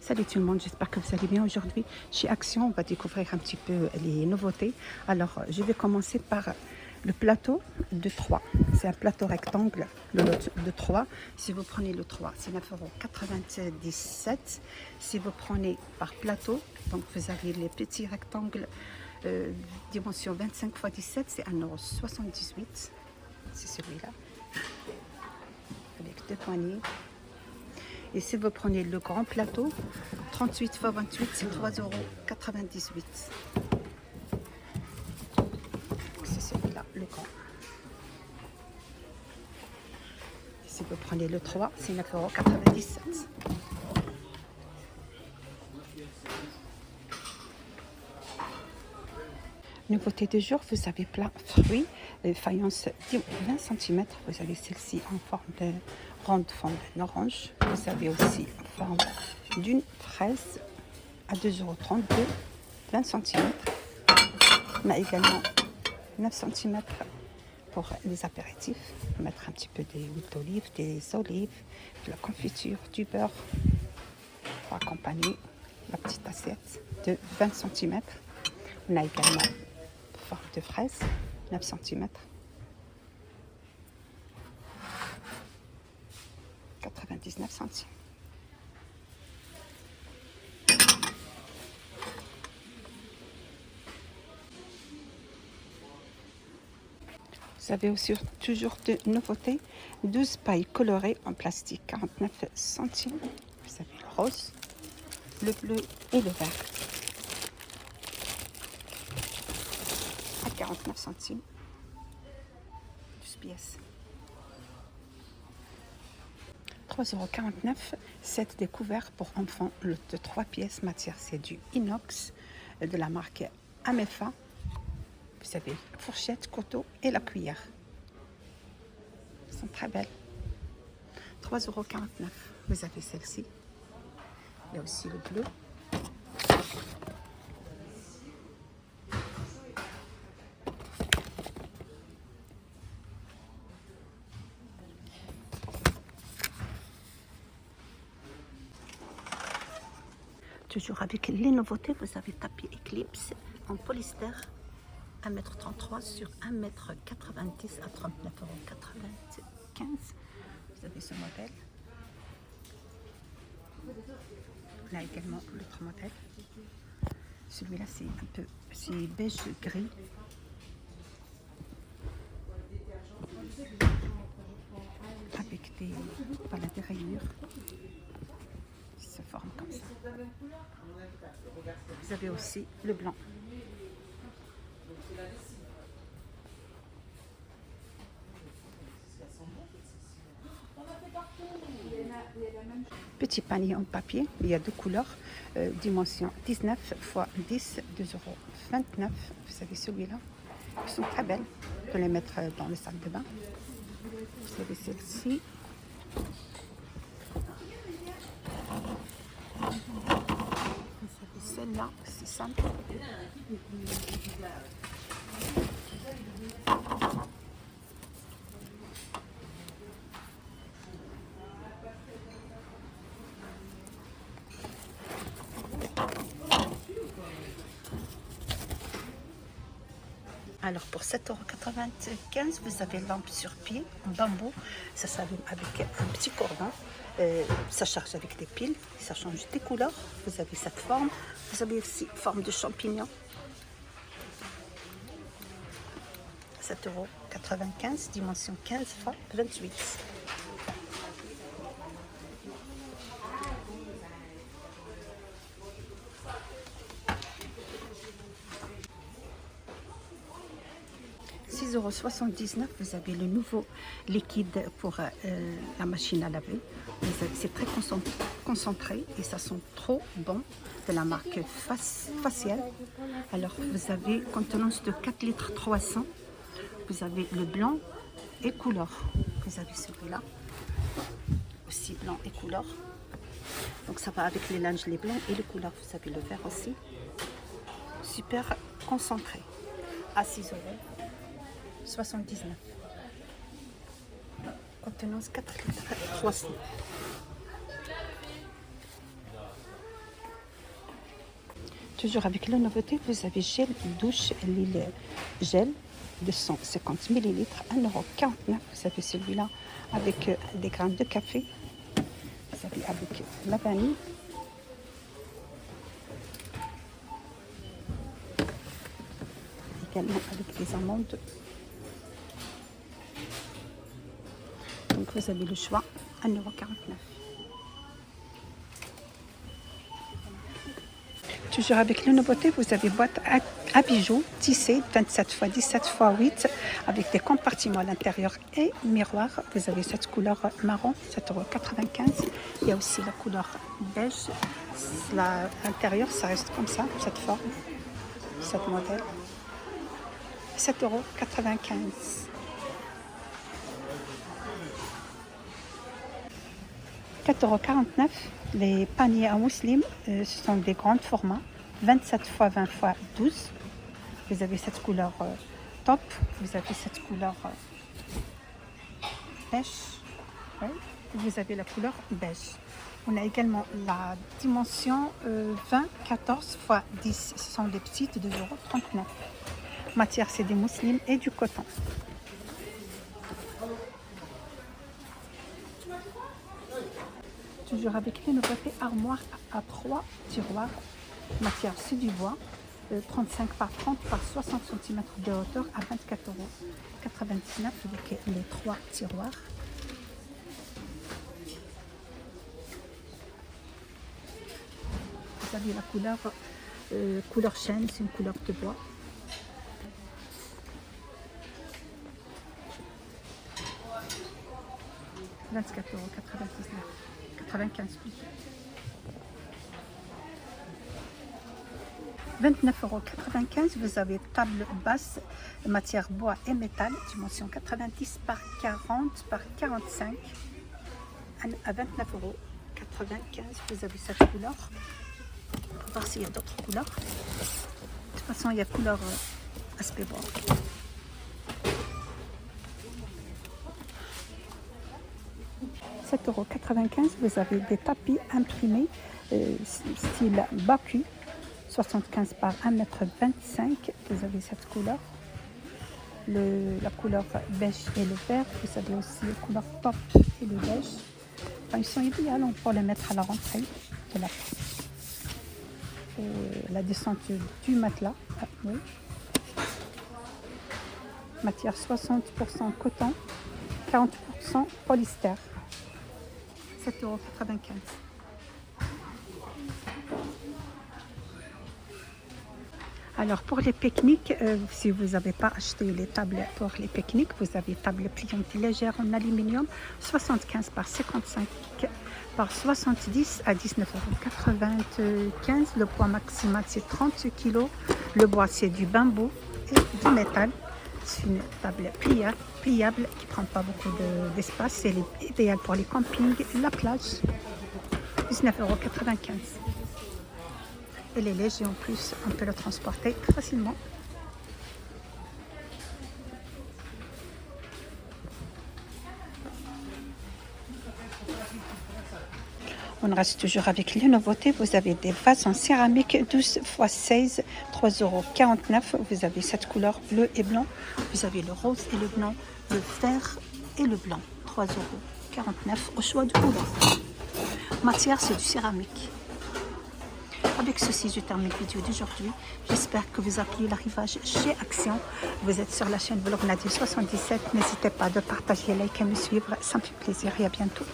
Salut tout le monde, j'espère que vous allez bien aujourd'hui. Chez Action, on va découvrir un petit peu les nouveautés. Alors, je vais commencer par le plateau de 3. C'est un plateau rectangle de 3. Si vous prenez le 3, c'est 9,97 €. Si vous prenez par plateau, donc vous avez les petits rectangles dimension 25 x 17, c'est 1,78 €. C'est celui-là, avec 2 poignées. Et si vous prenez le grand plateau, 38 x 28, c'est 3,98 €. C'est celui-là, le grand. Et si vous prenez le 3, c'est 9,97 €. Nouveauté de jour, vous avez plein fruits, faïence 20 cm. Vous avez celle-ci en forme de ronde forme d'orange. Vous avez aussi en forme d'une fraise à 2,32 €, 20 cm. On a également 9 cm pour les apéritifs. Mettre un petit peu d'huile d'olive, des olives, de la confiture, du beurre pour accompagner la petite assiette de 20 cm. On a également forme de fraise, 9 cm. 99 centimes. Vous avez aussi toujours de nouveautés, 12 pailles colorées en plastique, 49 centimes. Vous avez le rose, le bleu et le vert à 49 centimes. 12 pièces. 3,49 €, 7 découverts pour enfants de 3 pièces matière. C'est du inox de la marque Amefa. Vous avez la fourchette, couteau et la cuillère. Elles sont très belles. 3,49 €. Vous avez celle-ci. Il y a aussi le bleu. Toujours avec les nouveautés, vous avez tapis Eclipse en polystère 1,33 m sur 1,90 m à 39,95 €. Vous avez ce modèle. On a également l'autre modèle. Celui-là, c'est beige gris. Avec des rayures qui se forment comme ça. Vous avez aussi le blanc. Petit panier en papier, il y a deux couleurs, dimension 19 x 10, 2,29 €. Vous avez celui-là, ils sont très belles. Vous pouvez les mettre dans le sac de bain. Vous avez celle-ci. Vous avez celle-là, c'est simple. Alors pour 7,95 €, vous avez lampe sur pied en bambou. Ça s'allume avec un petit cordon. Ça charge avec des piles. Ça change des couleurs. Vous avez cette forme. Vous avez aussi forme de champignon. 7,95 €, dimension 15 x 28. €6,79 €, vous avez le nouveau liquide pour la machine à laver. C'est très concentré et ça sent trop bon, de la marque Facial. Alors vous avez contenance de 4 litres 300. Vous avez le blanc et couleur. Vous avez celui-là, aussi blanc et couleur. Donc ça va avec les linges, les blancs et les couleurs. Vous avez le vert aussi. Super concentré. À 6,79 €. Contenance 4 litres 300. Toujours avec la nouveauté, vous avez gel douche, l'huile gel de 150 ml, 1,49 €. Vous avez celui-là avec des grains de café. Vous avez avec la vanille. Également avec des amandes. Donc vous avez le choix, 1,49 €. Toujours avec les nouveautés, vous avez boîte à bijoux tissée 27 x 17 x 8 avec des compartiments à l'intérieur et miroir. Vous avez cette couleur marron, 7,95 €. Il y a aussi la couleur beige. L'intérieur, ça reste comme ça, cette forme, cette modèle. 7,95 €. 4,49 €. Les paniers à mousseline, ce sont des grands formats, 27 x 20 x 12. Vous avez cette couleur top, vous avez cette couleur beige, ouais. Vous avez la couleur beige. On a également la dimension 20, 14 x 10. Ce sont des petites de 2,39 €. Matière, c'est des mousselines et du coton. Toujours avec les nouveautés, armoire à 3 tiroirs. Matière, c'est du bois. 35 par 30 par 60 cm de hauteur à 24,99 € avec les 3 tiroirs. Vous avez la couleur chêne, c'est une couleur de bois. « 24,95 € plutôt. 29,95 €. Vous avez table basse, matière bois et métal, dimension 90 par 40 par 45 à 29,95 €. Vous avez cette couleur. On va voir s'il y a d'autres couleurs. De toute façon, il y a couleur aspect bois. « 7,95 €. Vous avez des tapis imprimés style Baku, 75 par 1,25 m. Vous avez cette couleur. La couleur beige et le vert. Vous avez aussi la couleur top et le beige. Enfin, ils sont idéaux pour les mettre à la rentrée de la descente du matelas. Ah, oui. Matière 60% coton, 40% polyester. 7,95 €. Alors pour les pique-niques, si vous n'avez pas acheté les tables pour les pique-niques, vous avez table pliante légère en aluminium, 75 par 55 par 70 à 19,95 €. Le poids maximal c'est 30 kg. Le bois c'est du bambou et du métal. C'est une table pliable qui ne prend pas beaucoup d'espace. C'est idéal pour les campings et la plage. 19,95 €. Elle est léger en plus, on peut le transporter facilement. On reste toujours avec les nouveautés. Vous avez des vases en céramique 12 x 16, 3,49 €. Vous avez cette couleur bleu et blanc. Vous avez le rose et le blanc, le vert et le blanc. 3,49 € au choix de couleur. Matière, c'est du céramique. Avec ceci, je termine la vidéo d'aujourd'hui. J'espère que vous appréciez l'arrivage chez Action. Vous êtes sur la chaîne Vlog Nadia 77. N'hésitez pas de partager, liker et me suivre. Ça me fait plaisir et à bientôt.